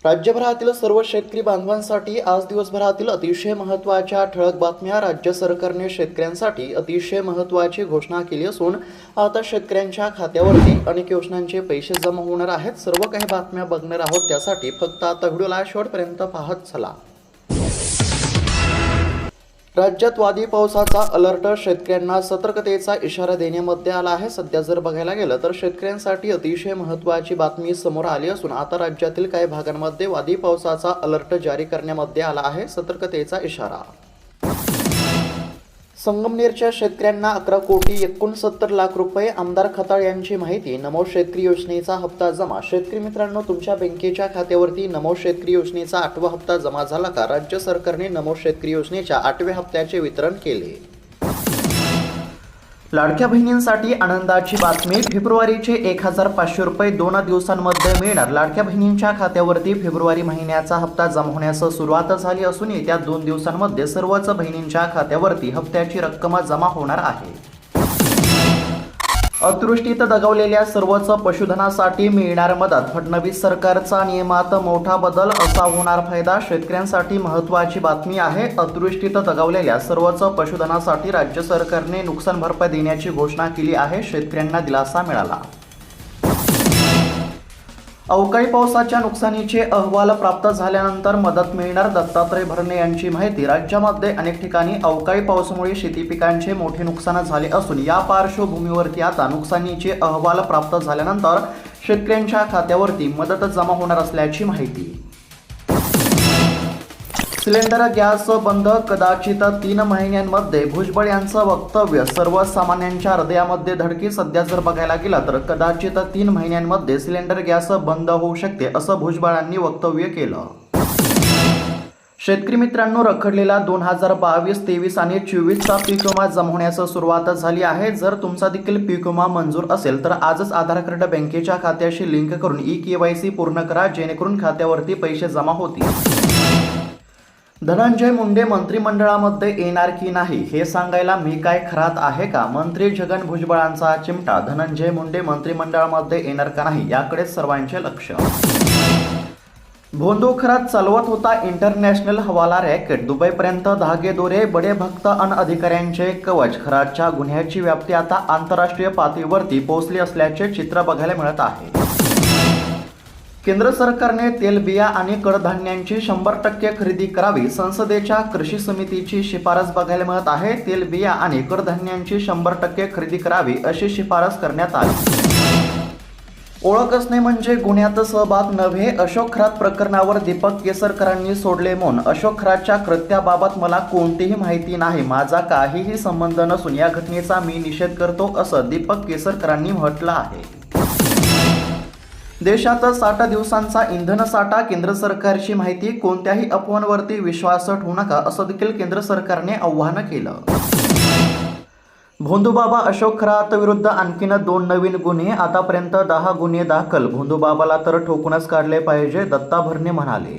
राज्यभरातील सर्व शेतकरी बांधवांसाठी आज दिवसभरातील अतिशय महत्त्वाच्या ठळक बातम्या। राज्य सरकारने शेतकऱ्यांसाठी अतिशय महत्त्वाची घोषणा केली असून आता शेतकऱ्यांच्या खात्यावरती अनेक योजनांचे पैसे जमा होणार आहेत। सर्व काही बातम्या बघणार आहोत, त्यासाठी फक्त आता व्हिडिओला शेवटपर्यंत पाहत चला। राज्यात वादळी पावसाचा अलर्ट, शेतकऱ्यांना सतर्कतेचा इशारा देण्यामध्ये आला आहे। सध्या जर बघायला गेलं तर शेतकऱ्यांसाठी अतिशय महत्त्वाची बातमी समोर आली असून आता राज्यातील काही भागांमध्ये वादळी पावसाचा अलर्ट जारी करण्यामध्ये आला आहे, सतर्कतेचा इशारा। संगमनेरच्या शेतकऱ्यांना 11,69,00,000 रुपये। आमदार खताळ यांची माहिती। नमो शेतकरी योजनेचा हप्ता जमा। शेतकरी मित्रांनो, तुमच्या बँकेच्या खात्यावरती नमो शेतकरी योजनेचा 8वा हप्ता जमा झाला का? राज्य सरकारने नमो शेतकरी योजनेच्या 8व्या हप्त्याचे वितरण केले। लाडक्या बहिणींसाठी आनंदाची बातमी। फेब्रुवारीचे 1,500 रुपये 2 दिवसांमध्ये मिळणार। लाडक्या बहिणींच्या खात्यावरती फेब्रुवारी महिन्याचा हप्ता जमा होण्यास सुरुवात झाली असून येत्या 2 दिवसांमध्ये सर्वच बहिणींच्या खात्यावरती हप्त्याची रक्कम जमा होणार आहे। अतिवृष्टीत दगावलेल्या सर्वच पशुधनासाठी मिळणार मदत। फडणवीस सरकारचा नियमात मोठा बदल, असा होणार फायदा। शेतकऱ्यांसाठी महत्त्वाची बातमी आहे। अतिवृष्टीत दगावलेल्या सर्वच पशुधनासाठी राज्य सरकारने नुकसान भरपाई देण्याची घोषणा केली आहे। शेतकऱ्यांना दिलासा मिळाला। अवकाळी पावसाच्या नुकसानीचे अहवाल प्राप्त झाल्यानंतर मदत मिळणार। दत्तात्रय भरणे यांची माहिती। राज्यामध्ये अनेक ठिकाणी अवकाळी पावसामुळे शेती पिकांचे मोठे नुकसान झाले असून या पार्श्वभूमीवरती आता नुकसानीचे अहवाल प्राप्त झाल्यानंतर शेतकऱ्यांच्या खात्यावरती मदत जमा होणार असल्याची माहिती। सिलेंडर गॅस बंद कदाचित 3 महिन्यांमध्ये, भुजबळ यांचं वक्तव्य सर्वसामान्यांच्या हृदयामध्ये धडकी। सध्या जर बघायला गेलं तर कदाचित 3 महिन्यांमध्ये सिलेंडर गॅस बंद होऊ शकते, असं भुजबळांनी वक्तव्य केलं। शेतकरी मित्रांनो, रखडलेला 2022-23 आणि 24चा पीक विमा जमा होण्यास सुरुवात झाली आहे। जर तुमचा देखील पीक विमा मंजूर असेल तर आजच आधार कार्ड बँकेच्या खात्याशी लिंक करून ई-केवायसी पूर्ण करा, जेणेकरून खात्यावरती पैसे जमा होतील। धनंजय मुंडे मंत्रिमंडळामध्ये येणार की नाही हे सांगायला मी काय खरात आहे का? मंत्री छगन भुजबळांचा चिमटा। धनंजय मुंडे मंत्रिमंडळामध्ये येणार का नाही याकडे सर्वांचे लक्ष। भोंदू खरात चालवत होता इंटरनॅशनल हवाला रॅकेट। दुबईपर्यंत धागेदोरे, बडे भक्त अन अधिकाऱ्यांचे कवच। खरातच्या गुन्ह्याची व्याप्ती आता आंतरराष्ट्रीय पातळीवरती पोहोचली असल्याचे चित्र बघायला मिळत आहे। केंद्र सरकारने तेलबिया आणि कडधान्यांची 100% खरेदी करावी। संसदेच्या कृषी समितीची शिफारस बघायला मिळत आहे। तेलबिया आणि कडधान्यांची 100% खरेदी करावी अशी शिफारस करण्यात आली। ओळख असणे म्हणजे गुन्ह्यात सहभाग नव्हे। अशोक खरात प्रकरणावर दीपक केसरकरांनी सोडले मौन। अशोक खरातच्या कृत्याबाबत मला कोणतीही माहिती नाही, माझा काहीही संबंध नसून या घटनेचा मी निषेध करतो, असं दीपक केसरकरांनी म्हटलं आहे। देशात 60 दिवसांचा इंधन साठा। केंद्र सरकारची माहिती। कोणत्याही अफवांवरती विश्वास ठेवू नका, असं देखील केंद्र सरकारने आवाहन केलं। भोंदूबाबा अशोक खरात विरुद्ध आणखीन 2 नवीन गुन्हे। आतापर्यंत 10 गुन्हे दाखल। भोंदूबाबाला तर ठोकूनच काढले पाहिजे, दत्ता भरणे म्हणाले।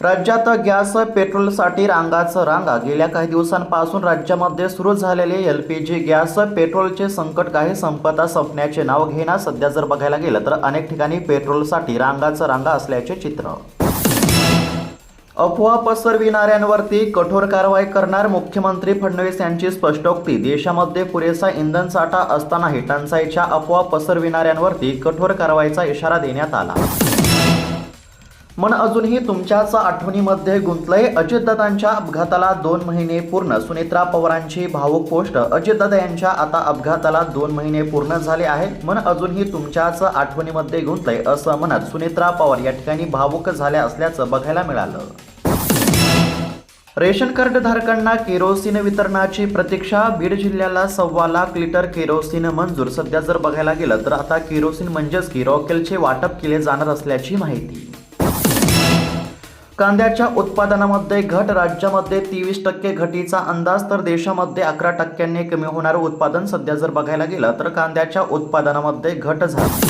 राज्यात गॅस पेट्रोलसाठी रांगाच रांगा। गेल्या काही दिवसांपासून राज्यामध्ये सुरू झालेले LPG गॅस पेट्रोलचे संकट काही संपण्याचे नाव घेणार। सध्या जर बघायला गेलं तर अनेक ठिकाणी पेट्रोलसाठी रांगाच रांगा असल्याचे चित्र। अफवा पसरविणाऱ्यांवरती कठोर कारवाई करणार। मुख्यमंत्री फडणवीस यांची स्पष्टोक्ती। देशामध्ये पुरेसा इंधन साठा असतानाही टंचाईच्या अफवा पसरविणाऱ्यांवरती कठोर कारवाईचा इशारा देण्यात आला। मन अजूनही तुमच्याच आठवणीमध्ये गुंतलंय। अजितदादांच्या अपघाताला 2 महिने पूर्ण। सुनेत्रा पवारांची भावुक पोस्ट। अजितदादा यांच्या आता अपघाताला 2 महिने पूर्ण झाले आहेत। मन अजूनही तुमच्याच आठवणीमध्ये गुंतलंय, असं म्हणत सुनेत्रा पवार या ठिकाणी भावुक झाल्या असल्याचं बघायला मिळालं। रेशन कार्ड धारकांना केरोसिन वितरणाची प्रतीक्षा। बीड जिल्ह्याला 1.25 लाख लिटर केरोसिन मंजूर। सध्या जर बघायला गेलं तर आता केरोसिन म्हणजेच की रॉकेलचे वाटप केले जाणार असल्याची माहिती। कांद्याच्या उत्पादनामध्ये घट। राज्यामध्ये 23% घटीचा अंदाज, तर देशामध्ये 11% कमी होणार उत्पादन। सध्या जर बघायला गेलं तर कांद्याच्या उत्पादनामध्ये घट झाली।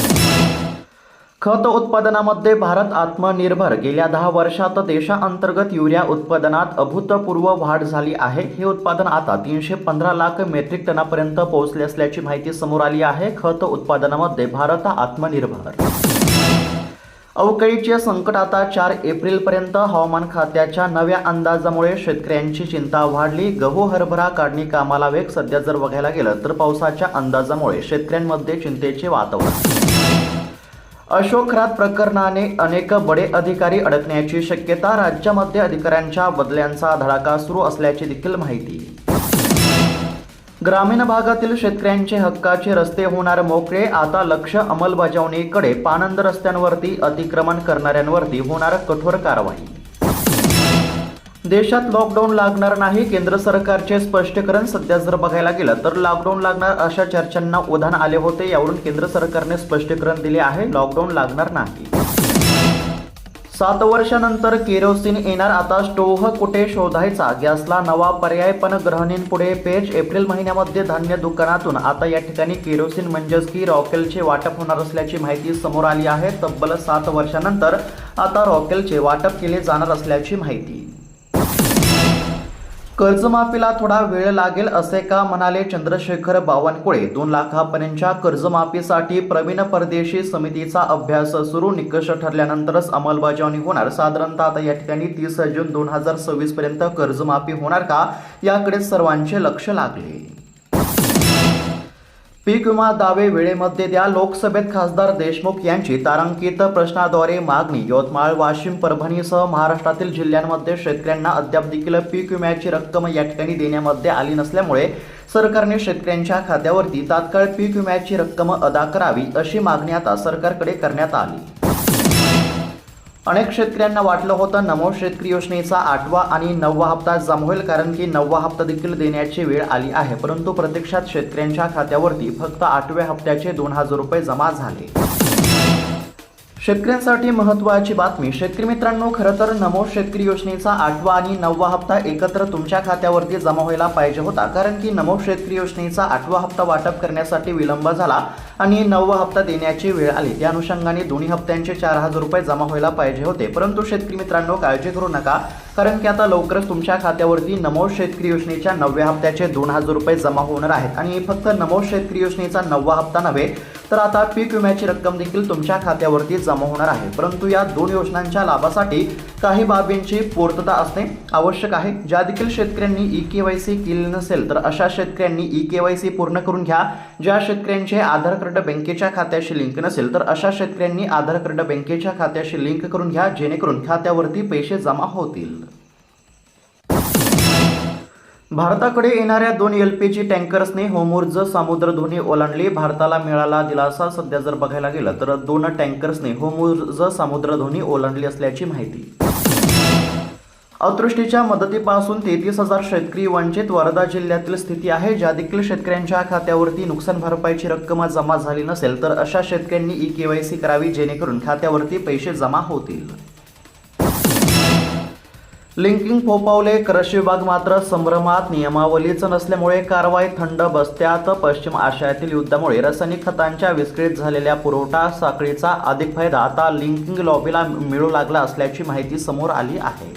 खत उत्पादनामध्ये भारत आत्मनिर्भर। गेल्या 10 वर्षात देशांतर्गत युरिया उत्पादनात अभूतपूर्व वाढ झाली आहे। हे उत्पादन आता 315 लाख मेट्रिक टनापर्यंत पोहोचले असल्याची माहिती समोर आली आहे। खत उत्पादनामध्ये भारत आत्मनिर्भर। अवकाळीचे संकट आता 4 एप्रिलपर्यंत हवामान खात्याच्या नव्या अंदाजामुळे शेतकऱ्यांची चिंता वाढली. गहू हरभरा काढणी कामाला वेग. सध्या जर बघायला गेलं तर पावसाच्या अंदाजामुळे शेतकऱ्यांमध्ये चिंतेचे वातावरण. अशोक खरात प्रकरणाने अनेक बडे अधिकारी अडकण्याची शक्यता. राज्यामध्ये अधिकाऱ्यांच्या बदल्यांचा धडाका सुरू असल्याची देखील माहिती. ग्रामीण भागातील शेतकऱ्यांचे हक्काचे रस्ते होणार मोकळे. आता लक्ष अंमलबजावणीकडे. पाणंद रस्त्यांवरती अतिक्रमण करणाऱ्यांवरती होणार कठोर कारवाई. देशात लॉकडाऊन लागणार नाही. केंद्र सरकारचे स्पष्टीकरण. सध्या जर बघायला गेलं तर लॉकडाऊन लागणार अशा चर्चांना उधाण आले होते. यावरून केंद्र सरकारने स्पष्टीकरण दिले आहे, लॉकडाऊन लागणार नाही. 7 वर्षानंतर केरोसिन येणार. आता स्टोव्ह कुठे शोधायचा? गॅसला नवा पर्याय पण गृहिणींपुढे पेच. एप्रिल महिन्यामध्ये धान्य दुकानातून आता या ठिकाणी केरोसिन म्हणजेच की रॉकेलचे वाटप होणार असल्याची माहिती समोर आली आहे. तब्बल 7 वर्षानंतर आता रॉकेलचे वाटप केले जाणार असल्याची माहिती. कर्जमाफीला थोडा वेळ लागेल असे का म्हणाले चंद्रशेखर बावनकुळे? 2 लाखांपर्यंतच्या कर्जमाफीसाठी प्रवीण परदेशी समितीचा अभ्यास सुरू. निकष ठरल्यानंतरच अंमलबजावणी होणार. साधारणतः आता या ठिकाणी 30 जून 2026 पर्यंत कर्जमाफी होणार का, याकडे सर्वांचे लक्ष लागले. पीक विमा दावे वेळेमध्ये द्या. लोकसभेत खासदार देशमुख यांची तारांकित प्रश्नाद्वारे मागणी. यवतमाळ, वाशिम, परभणीसह महाराष्ट्रातील जिल्ह्यांमध्ये शेतकऱ्यांना अद्याप देखील पीक विम्याची रक्कम या ठिकाणी देण्यामध्ये आली नसल्यामुळे सरकारने शेतकऱ्यांच्या खात्यावरती तात्काळ पीक विम्याची रक्कम अदा करावी अशी मागणी आता सरकारकडे करण्यात आली. अनेक शेतकऱ्यांना वाटलं होतं नमो शेतकरी योजनेचा 8वा आणि 9वा हप्ता जमा होईल, कारण की 9वा हप्ता देखील देण्याची वेळ आली आहे. परंतु प्रत्यक्षात शेतकऱ्यांच्या खात्यावरती फक्त 8व्या हप्त्याचे 2000 रुपये जमा झाले. शेतकऱ्यांसाठी महत्त्वाची बातमी. शेतकरी मित्रांनो, खरं तर नमो शेतकरी योजनेचा 8वा आणि 9वा हप्ता एकत्र तुमच्या खात्यावरती जमा व्हायला पाहिजे होता, कारण की नमो शेतकरी योजनेचा 8वा हप्ता वाटप करण्यासाठी विलंब झाला आणि 9वा हप्ता देण्याची वेळ आली. त्या अनुषंगाने दोन्ही हप्त्यांचे 4000 रुपये जमा व्हायला पाहिजे होते. परंतु शेतकरी मित्रांनो, काळजी करू नका, कारण की आता लवकरच तुमच्या खात्यावरती नमो शेतकरी योजनेच्या 9व्या हप्त्याचे 2000 रुपये जमा होणार आहेत. आणि फक्त नमो शेतकरी योजनेचा 9वा हप्ता नव्हे तर आता पीक विम्याची रक्कम देखील तुमच्या खात्यावरती जमा होणार आहे. परंतु या 2 योजनांच्या लाभासाठी काही बाबींची पूर्तता असणे आवश्यक आहे. ज्या देखील शेतकऱ्यांनी ई-केवायसी केली नसेल तर अशा शेतकऱ्यांनी ई-केवायसी पूर्ण करून घ्या. ज्या शेतकऱ्यांचे आधार कार्ड बँकेच्या खात्याशी लिंक नसेल तर अशा शेतकऱ्यांनी आधार कार्ड बँकेच्या खात्याशी लिंक करून घ्या, जेणेकरून खात्यावरती पैसे जमा होतील. भारताकडे येणाऱ्या 2 LPG टँकर्सने होर्मुझ सामुद्रधुनी ओलांडली. भारताला मिळाला दिलासा. सध्या जर बघायला गेलं तर 2 टँकर्सने होर्मुझ सामुद्रधुनी ओलांडली असल्याची माहिती. अतिवृष्टीच्या मदतीपासून 33,000 शेतकरी वंचित. वर्धा जिल्ह्यातील स्थिती आहे. ज्या देखील शेतकऱ्यांच्या खात्यावरती नुकसान भरपाईची रक्कम जमा झाली नसेल तर अशा शेतकऱ्यांनी ई-केवायसी करावी, जेणेकरून खात्यावरती पैसे जमा होतील. लिंकिंग फोपावले. कृषी विभाग मात्र संभ्रमात. नियमावलीच नसल्यामुळे कारवाई थंड बसत्यात. पश्चिम आशियातील युद्धामुळे रासायनिक खतांच्या विस्कळीत झालेल्या पुरवठा साखळीचा अधिक फायदा आता लिंकिंग लॉबीला मिळू लागला असल्याची माहिती समोर आली आहे.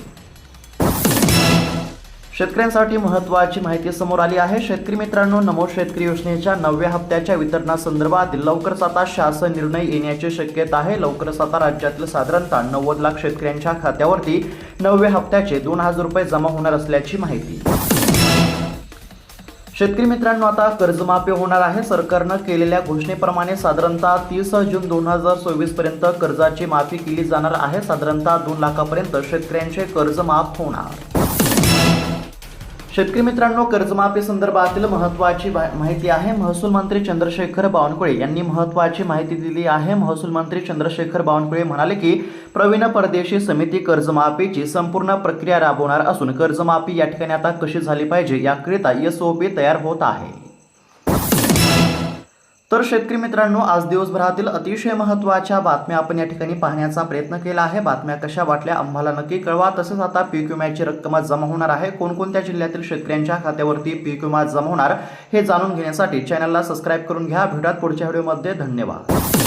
शेतकऱ्यांसाठी महत्त्वाची माहिती समोर आली आहे. शेतकरी मित्रांनो, नमो शेतकरी योजनेच्या 9व्या हप्त्याच्या वितरणासंदर्भात लवकरच आता शासन निर्णय येण्याची शक्यता आहे. लवकरच आता राज्यातील साधारणतः 90 लाख शेतकऱ्यांच्या खात्यावरती 9व्या हप्त्याचे 2000 रुपये जमा होणार असल्याची माहिती. शेतकरी मित्रांनो, आता कर्जमाफी होणार आहे. सरकारनं केलेल्या घोषणेप्रमाणे साधारणतः 30 जून 2026 पर्यंत कर्जाची माफी केली जाणार आहे. साधारणतः 2 लाखापर्यंत शेतकऱ्यांचे कर्ज माफ होणार. शेतकरी मित्रांनो, कर्जमाफी संदर्भातील महत्त्वाची माहिती आहे. महसूल मंत्री चंद्रशेखर बावनकुळे यांनी महत्त्वाची माहिती दिली आहे. महसूल मंत्री चंद्रशेखर बावनकुळे म्हणाले की प्रवीण परदेशी समिती कर्जमाफीची संपूर्ण प्रक्रिया राबवणार असून कर्जमाफी या ठिकाणी आता कशी झाली पाहिजे याकरिता SOP तयार होत आहे. तर शेतकरी मित्रांनो, आज दिवसभरातील अतिशय महत्त्वाच्या बातम्या आपण या ठिकाणी पाहण्याचा प्रयत्न केला आहे. बातम्या कशा वाटल्या आम्हाला नक्की कळवा. तसेच आता पीक विम्याची रक्कम जमा होणार आहे. कोणकोणत्या जिल्ह्यातील शेतकऱ्यांच्या खात्यावरती पीक विमा जमा होणार हे जाणून घेण्यासाठी चॅनलला सबस्क्राईब करून घ्या. भेटूयात पुढच्या व्हिडिओमध्ये. धन्यवाद.